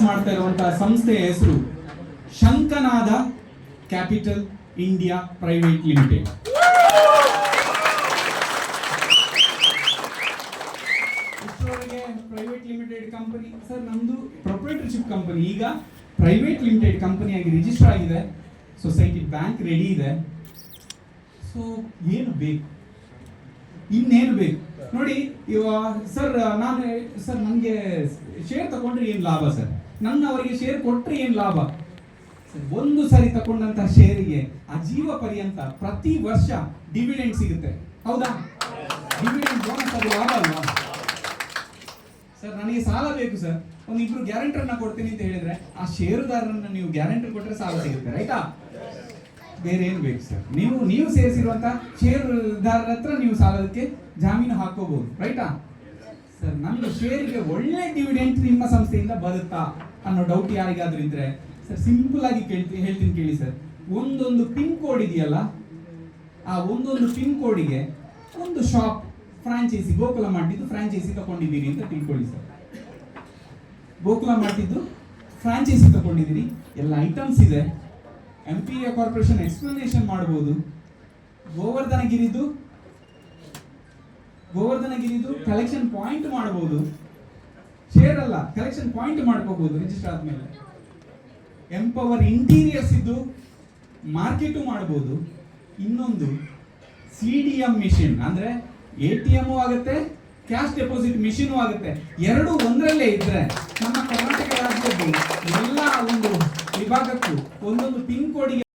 ಮಾಡ್ತಾ ಇರುವಂತಹ ಸಂಸ್ಥೆಯ ಹೆಸರು ಶಂಕನಾದ ಕ್ಯಾಪಿಟಲ್ ಇಂಡಿಯಾ ಪ್ರೈವೇಟ್ ಲಿಮಿಟೆಡ್. ಇಷ್ಟರವರೆಗೆ ಪ್ರೈವೇಟ್ ಲಿಮಿಟೆಡ್ ಕಂಪನಿ ಸರ್, ನಮ್ದು ಪ್ರೊಪ್ರೈಟರ್ಶಿಪ್ ಕಂಪನಿ, ಈಗ ಪ್ರೈವೇಟ್ ಲಿಮಿಟೆಡ್ ಕಂಪನಿಯಾಗಿ ರಿಜಿಸ್ಟರ್ ಆಗಿದೆ. ಸೊಸೈಟಿ ಬ್ಯಾಂಕ್ ರೆಡಿ ಇದೆ. ಸೊ ಏನು ಬೇಕು, ಇನ್ನೇನು ಬೇಕು ನೋಡಿ. ಸರ್ ನನಗೆ ಶೇರ್ ತಗೊಂಡ್ರೆ ಏನು ಲಾಭ ಸರ್, ಅವರಿಗೆ ಶೇರ್ ಕೊಟ್ಟರೆ ಏನು ಲಾಭ ಸರ್? ಒಂದು ಸಾರಿ ತಗೊಂಡಂತಹ ಶೇರಿಗೆ ಅಜೀವ ಪರ್ಯಂತ ಪ್ರತಿ ವರ್ಷ ಡಿವಿಡೆಂಡ್ ಸಿಗುತ್ತೆ, ಹೌದಾ? ಡಿವಿಡೆಂಡ್ ಬೋನಸ್ ಅದು ಲಾಭ ಅಲ್ವಾ ಸರ್? ನನಗೆ ಸಾಲ ಬೇಕು ಸರ್, ಒಂದಿಬ್ರು ಗ್ಯಾರಂಟರ್ನ ಕೊಡ್ತೀನಿ ಅಂತ ಹೇಳಿದ್ರೆ ಆ ಷೇರುದಾರರನ್ನ ನೀವು ಗ್ಯಾರಂಟರ್ ಕೊಟ್ಟರೆ ಸಾಲ ಸಿಗುತ್ತೆ, ರೈಟಾ? ಬೇರೆ ಏನು ಬೇಕು ಸರ್? ನೀವು ಸೇರಿಸಿರುವಂತ ಷೇರುದಾರರ ಹತ್ರ ನೀವು ಸಾಲದಕ್ಕೆ ಜಾಮೀನು ಹಾಕೋಬಹುದು, ರೈಟಾ ಸರ್? ನಮ್ದು ಶೇರಿಗೆ ಒಳ್ಳೆ ಡಿವಿಡೆಂಟ್ ನಿಮ್ಮ ಸಂಸ್ಥೆಯಿಂದ ಬರುತ್ತಾ ಅನ್ನೋ ಡೌಟ್ ಯಾರಿಗಾದ್ರೂ ಇದ್ರೆ ಸರ್, ಸಿಂಪಲ್ ಆಗಿ ಹೇಳ್ತೀನಿ ಕೇಳಿ ಸರ್. ಒಂದೊಂದು ಪಿನ್ ಕೋಡ್ ಇದೆಯಲ್ಲ, ಆ ಒಂದೊಂದು ಪಿನ್ ಕೋಡಿಗೆ ಒಂದು ಶಾಪ್ ಫ್ರಾಂಚೈಸಿ, ಗೋಕುಲ ಮಾಡಿದ್ದು ಫ್ರಾಂಚೈಸಿ ತಗೊಂಡಿದ್ದೀರಿ ಅಂತ ತಿಳ್ಕೊಳ್ಳಿ ಸರ್. ಗೋಕುಲ ಮಾಡಿದ್ದು ಫ್ರಾಂಚೈಸಿ ತಗೊಂಡಿದ್ದೀರಿ, ಎಲ್ಲ ಐಟಮ್ಸ್ ಇದೆ. ಎಂಪೀರಿಯಾ ಕಾರ್ಪೊರೇಷನ್ ಎಕ್ಸ್ಪ್ಲನೇಷನ್ ಮಾಡಬಹುದು. ಗೋವರ್ಧನಗಿರಿದು ಕಲೆಕ್ಷನ್ ಪಾಯಿಂಟ್ ಮಾಡಬಹುದು. ಶೇರ್ ಅಲ್ಲ, ಕಲೆಕ್ಷನ್ ಪಾಯಿಂಟ್ ಮಾಡ್ಕೋಬಹುದು ರಿಜಿಸ್ಟರ್ ಆದ್ಮೇಲೆ. ಎಂಪವರ್ ಇಂಟೀರಿಯರ್ಸ್ ಇದ್ದು ಮಾರ್ಕೆಟ್ ಮಾಡಬಹುದು. ಇನ್ನೊಂದು CDM ಮಿಷಿನ್, ಅಂದ್ರೆ ATM ಆಗುತ್ತೆ, ಕ್ಯಾಶ್ ಡೆಪಾಸಿಟ್ ಮಿಷಿನ್ ಆಗುತ್ತೆ. ಎರಡು ಒಂದರಲ್ಲೇ ಇದ್ರೆ ನಮ್ಮ ಕರ್ನಾಟಕ ರಾಜ್ಯದ್ದು ಎಲ್ಲ ಒಂದು ವಿಭಾಗಕ್ಕೂ ಒಂದೊಂದು ಪಿನ್ ಕೋಡ್